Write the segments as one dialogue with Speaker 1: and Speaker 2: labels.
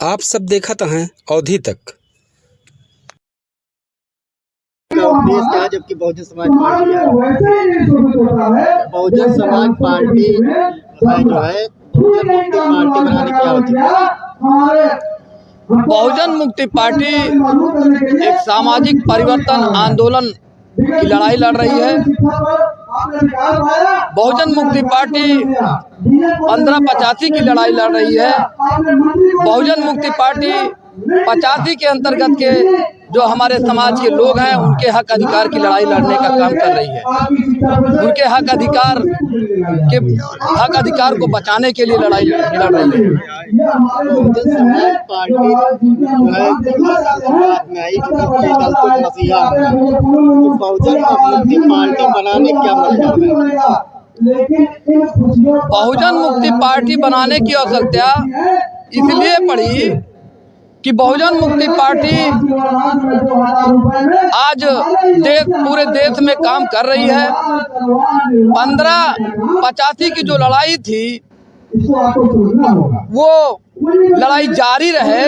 Speaker 1: आप सब देखत हैं अवधि तक।
Speaker 2: देश क्या है, जबकि बहुजन समाज पार्टी है। बहुजन समाज पार्टी जो है बहुजन मुक्ति पार्टी बनाने की आवश्यकता।
Speaker 3: बहुजन मुक्ति पार्टी एक सामाजिक परिवर्तन आंदोलन की लड़ाई लड़ रही है। बहुजन मुक्ति पार्टी 1585 की लड़ाई लड़ रही है। बहुजन मुक्ति पार्टी 85 के अंतर्गत के जो हमारे समाज के लोग हैं उनके हक अधिकार की लड़ाई लड़ने का काम कर रही है। उनके हक अधिकार को बचाने के लिए लड़ाई लड़ रही है।
Speaker 2: बहुजन समाज पार्टी जो है में आई मसीहा, तो बहुजन मुक्ति पार्टी बनाने क्या मतलब है?
Speaker 3: बहुजन मुक्ति पार्टी बनाने की आवश्यकता इसलिए पड़ी कि बहुजन मुक्ति पार्टी आज पूरे देश में काम कर रही है। 1585 की जो लड़ाई थी वो लड़ाई जारी रहे।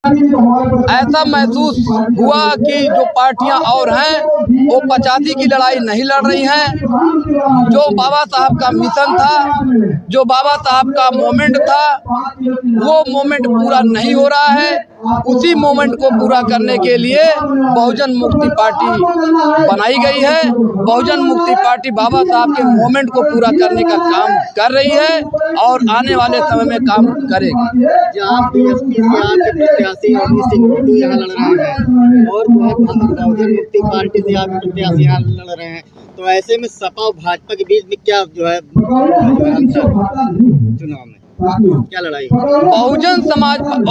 Speaker 3: ऐसा महसूस हुआ कि जो पार्टियां और हैं वो 85 की लड़ाई नहीं लड़ रही हैं। जो बाबा साहब का मिशन था, जो बाबा साहब का मोमेंट था, वो मोमेंट पूरा नहीं हो रहा है। उसी मोमेंट को पूरा करने के लिए बहुजन मुक्ति पार्टी बनाई गई है। बहुजन मुक्ति पार्टी बाबा साहब के मोमेंट को पूरा करने का काम कर रही है और आने वाले समय में काम करेगी।
Speaker 2: जहाँ बीएसपी से आपके प्रत्याशी अवधि सिंह गुड्डू यहाँ लड़ रहे हैं और जो है बहुजन मुक्ति पार्टी से आपके प्रत्याशी यहाँ लड़ रहे हैं, तो ऐसे में सपा और भाजपा के बीच में क्या जो है चुनाव में क्या लड़ाई?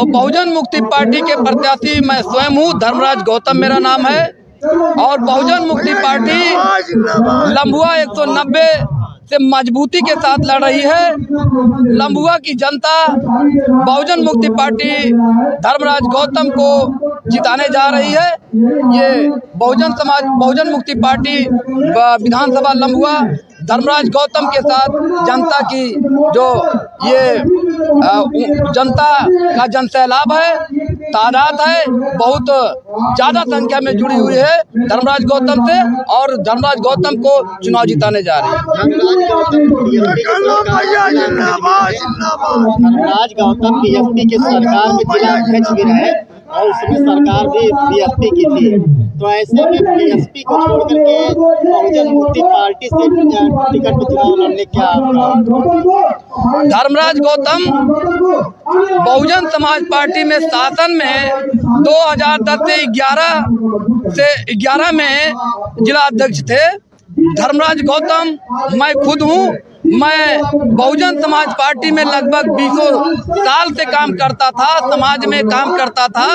Speaker 3: बहुजन मुक्ति पार्टी के प्रत्याशी मैं स्वयं हूँ। धर्मराज गौतम मेरा नाम है और बहुजन मुक्ति पार्टी लम्बुआ 190 से मजबूती के साथ लड़ रही है। लम्बुआ की जनता बहुजन मुक्ति पार्टी धर्मराज गौतम को जिताने जा रही है। ये बहुजन मुक्ति पार्टी विधानसभा लम्बुआ धर्मराज गौतम के साथ जनता की जो ये जनता का जनसैलाब है, तादाद है, बहुत ज़्यादा संख्या में जुड़ी हुई है धर्मराज गौतम से और धर्मराज गौतम को चुनाव जिताने जा रही है।
Speaker 2: धर्मराज गौतम बीएसपी के सरकार में जिला अध्यक्ष भी रहे और उसमें सरकार भी बीएसपी की थी, तो ऐसे में बीएसपी को छोड़ करके बहुजन मुक्ति पार्टी से टिकट पर चुनाव लड़ने क्या?
Speaker 3: धर्मराज गौतम बहुजन समाज पार्टी में शासन में 2010 से 11 में जिला अध्यक्ष थे। धर्मराज गौतम मैं खुद हूँ। मैं बहुजन समाज पार्टी में लगभग 20 साल से काम करता था, समाज में काम करता था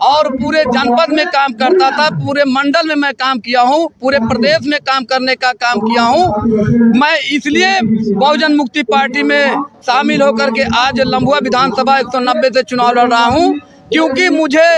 Speaker 3: और पूरे जनपद में काम करता था, पूरे मंडल में मैं काम किया हूँ, पूरे प्रदेश में काम करने का काम किया हूँ। मैं इसलिए बहुजन मुक्ति पार्टी में शामिल होकर के आज लम्बुआ विधानसभा 190 से चुनाव लड़ रहा हूँ, क्योंकि मुझे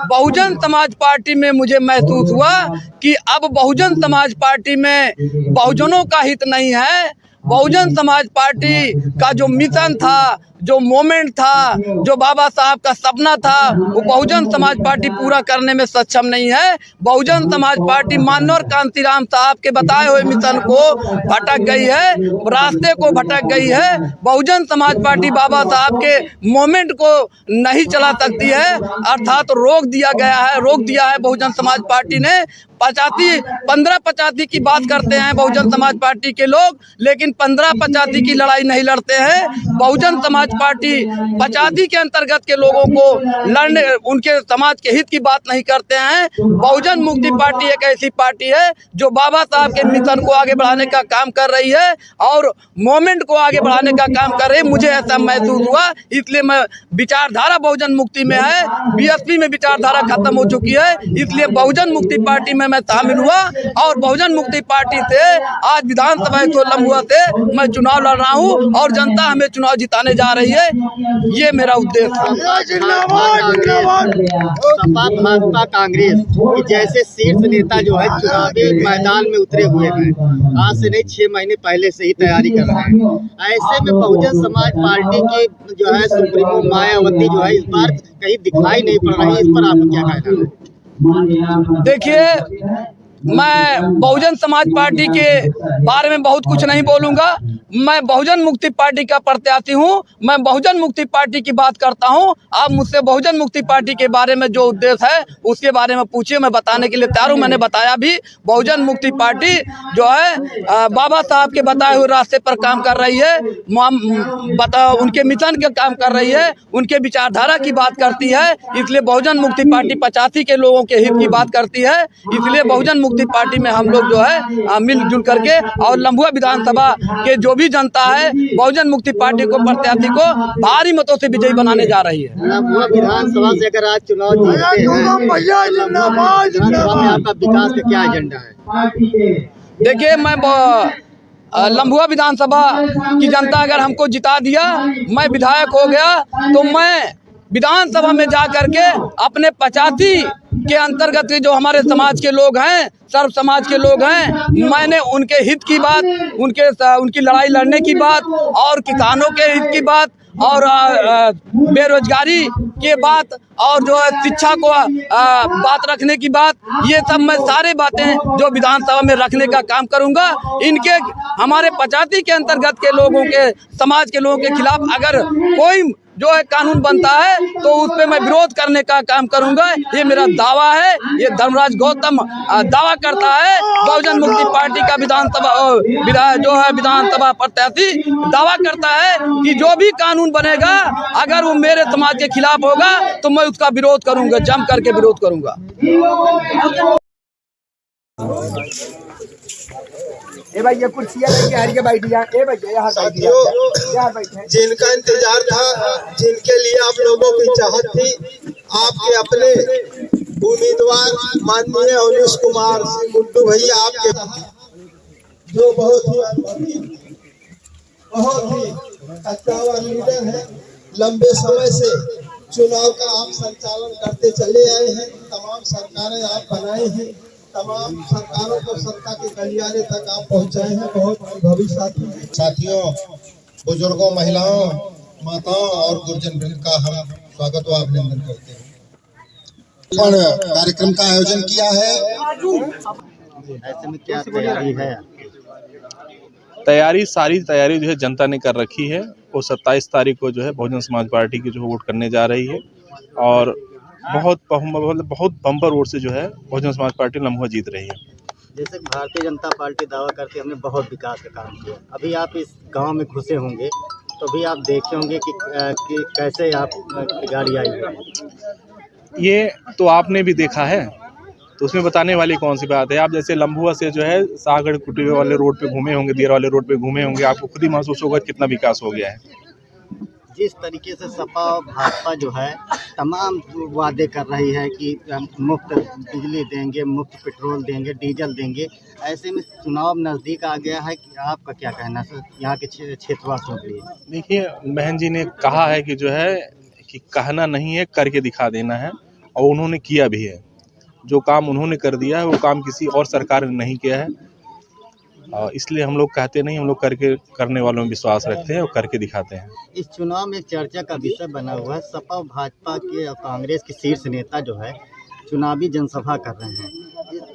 Speaker 3: बहुजन समाज पार्टी में मुझे महसूस हुआ कि अब बहुजन समाज पार्टी में बहुजनों का हित नहीं है। बहुजन समाज पार्टी का जो मिशन था, जो मोमेंट था, जो बाबा साहब का सपना था, वो बहुजन समाज पार्टी पूरा करने में सक्षम नहीं है। बहुजन समाज पार्टी मानवर कांतिराम साहब के बताए हुए मिशन को भटक गई है, रास्ते को भटक गई है। बहुजन समाज पार्टी बाबा साहब के मोमेंट को नहीं चला सकती है, अर्थात रोक दिया है बहुजन समाज पार्टी ने। 1585 की बात करते हैं बहुजन समाज पार्टी के लोग, लेकिन 1585 की लड़ाई नहीं लड़ते हैं। बहुजन समाज पार्टी 85 के अंतर्गत के लोगों को लड़ने, उनके समाज के हित की बात नहीं करते हैं। बहुजन मुक्ति पार्टी एक ऐसी पार्टी है जो बाबा साहब के मिशन को आगे बढ़ाने का काम कर रही है और मोमेंट को आगे बढ़ाने का काम कर रही है। मुझे ऐसा महसूस हुआ, इसलिए मैं विचारधारा बहुजन मुक्ति में है, बीएसपी में विचारधारा खत्म हो चुकी है, इसलिए बहुजन मुक्ति पार्टी में मैं शामिल हुआ और बहुजन मुक्ति पार्टी से आज विधानसभा लम्बुआ से मैं चुनाव लड़ रहा हूँ और जनता हमें चुनाव जिताने जा रही है, ये मेरा उद्देश्य है।
Speaker 2: सपा भाजपा कांग्रेस की जैसे शीर्ष नेता जो है चुनावी मैदान में उतरे हुए हैं, आज से नहीं 6 महीने पहले से ही तैयारी कर रहे हैं। ऐसे में बहुजन समाज पार्टी की जो है सुप्रीमो मायावती जो है इस बार कहीं दिखाई नहीं पड़ रही, इस पर आपको क्या कहना है?
Speaker 3: देखिए, मैं बहुजन समाज पार्टी के बारे में बहुत कुछ नहीं बोलूंगा। मैं बहुजन मुक्ति पार्टी का प्रत्याशी हूं, मैं बहुजन मुक्ति पार्टी की बात करता हूं। आप मुझसे बहुजन मुक्ति पार्टी के बारे में जो उद्देश्य है उसके बारे में पूछिए, मैं बताने के लिए तैयार हूं। मैंने बताया भी, बहुजन मुक्ति पार्टी जो है बाबा साहब के बताए हुए रास्ते पर काम कर रही है, उनके मिशन के काम कर रही है, उनके विचारधारा की बात करती है। इसलिए बहुजन मुक्ति पार्टी 85 के लोगों के हित की बात करती है। इसलिए बहुजन मुक्ति पार्टी में हम लोग जो है मिलजुल करके और लम्बुआ विधानसभा के जो भी जनता है बहुजन मुक्ति पार्टी को प्रत्याशी को भारी मतों से विजयी बनाने जा रही है।
Speaker 2: लम्बुआ विधानसभा से अगर आज चुनाव जीतते हैं तो विधानसभा में आपका विकास का क्या एजेंडा है?
Speaker 3: देखिए, मैं लम्बुआ विधानसभा की जनता अगर हमको जिता दिया, मैं विधायक हो गया, तो मैं विधानसभा में जा करके अपने 85 के अंतर्गत जो हमारे समाज के लोग हैं, सर्व समाज के लोग हैं, मैंने उनके हित की बात, उनकी लड़ाई लड़ने की बात और किसानों के हित की बात और बेरोजगारी के बात और जो है शिक्षा को बात रखने की बात, ये सब मैं सारे बातें जो विधानसभा में रखने का काम करूंगा। इनके हमारे 85 के अंतर्गत के लोगों के समाज के लोगों के खिलाफ अगर कोई जो है कानून बनता है तो उस पर मैं विरोध करने का काम करूंगा। ये मेरा दावा है। ये धर्मराज गौतम दावा करता है, बहुजन मुक्ति पार्टी का विधानसभा प्रत्याशी दावा करता है कि जो भी कानून बनेगा अगर वो मेरे समाज के खिलाफ होगा तो मैं उसका विरोध करूंगा, जम करके विरोध करूंगा।
Speaker 4: ए भाई ये कुर्सियां लेके हर के बैठ जा। ए भाई यहाँ बैठे
Speaker 5: जिनका इंतजार था, जिनके लिए आप लोगों की चाहत थी, आपके अपने उम्मीदवार माननीय अवनीश कुमार गुड्डू भैया, आपके जो बहुत ही कच्चा लीडर है, लंबे समय से चुनाव का आप संचालन करते चले आए हैं, तमाम सरकारें आप बनाए हैं, तमाम सरकारों को सत्ता के गलियारे तक आप पहुंचाए हैं। बहुत अनुभवी साथियों, बुजुर्गों, महिलाओं, माताओं और गुरुजन वृंद का हम स्वागत व अभिनंदन करते हैं। कार्यक्रम का आयोजन किया है।
Speaker 2: ऐसे में क्या तैयारी है?
Speaker 6: सारी तैयारी जो है जनता ने कर रखी है। वो 27 तारीख को जो है बहुजन समाज पार्टी की जो वोट करने जा रही है और बहुत बम्पर वोट से जो है बहुजन समाज पार्टी लम्बुआ जीत रही है।
Speaker 2: जैसे भारतीय जनता पार्टी दावा करती है हमने बहुत विकास का काम किया, अभी आप इस गांव में घुसे होंगे तो भी आप देखे होंगे कि कैसे आप गाड़ी आई है।
Speaker 6: ये तो आपने भी देखा है, तो उसमें बताने वाली कौन सी बात है। आप जैसे लम्बुआ से जो है सागड़ कुटी वाले रोड पे घूमे होंगे, दियर वाले रोड पे घूमे होंगे, आपको खुद ही महसूस होगा कितना विकास हो गया है।
Speaker 2: जिस तरीके से सपा भाजपा जो है तमाम वादे कर रही है कि मुफ्त बिजली देंगे, मुफ्त पेट्रोल देंगे, डीजल देंगे, ऐसे में चुनाव नज़दीक आ गया है कि आपका क्या कहना है यहाँ के क्षेत्रवासियों के लिए?
Speaker 6: देखिए, बहन जी ने कहा है कि जो है कि कहना नहीं है, करके दिखा देना है, और उन्होंने किया भी है। जो काम उन्होंने कर दिया है वो काम किसी और सरकार ने नहीं किया है, इसलिए हम लोग कहते नहीं, हम लोग करने वालों में विश्वास रखते हैं और करके दिखाते हैं।
Speaker 2: इस चुनाव में चर्चा का विषय बना हुआ है, सपा भाजपा के और कांग्रेस के शीर्ष नेता जो है चुनावी जनसभा कर रहे हैं,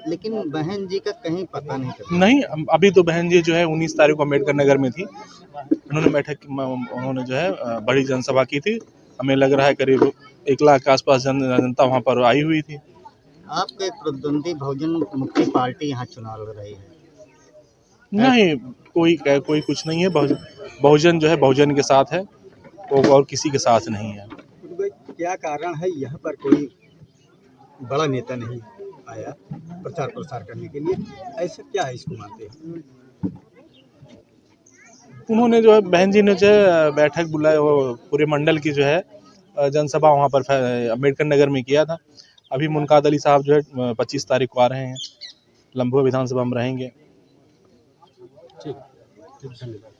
Speaker 2: लेकिन बहन जी का कहीं पता नहीं।
Speaker 6: अभी तो बहन जी जो है 19 तारीख को अम्बेडकर नगर में थी, उन्होंने जो है बड़ी जनसभा की थी। हमें लग रहा है करीब 1 लाख के आसपास जनता वहाँ पर आई हुई थी।
Speaker 2: आपका एक प्रतिद्वंदी बहुजन मुक्ति पार्टी यहाँ चुनाव लड़ रही है?
Speaker 6: नहीं, कोई कुछ नहीं है। बहुजन जो है बहुजन के साथ है, वो और किसी के साथ नहीं है।
Speaker 4: क्या कारण है यहाँ पर कोई बड़ा नेता नहीं आया प्रचार प्रसार करने के लिए? ऐसा क्या है, इसको मानते हैं?
Speaker 6: उन्होंने जो है बहन जी ने जो है बैठक बुलाया, वो पूरे मंडल की जो है जनसभा वहाँ पर अम्बेडकर नगर में किया था। अभी मुनकाद अली साहब जो है 25 तारीख को आ रहे हैं, लम्बुआ विधानसभा में रहेंगे।
Speaker 4: ठीक, धन्यवाद।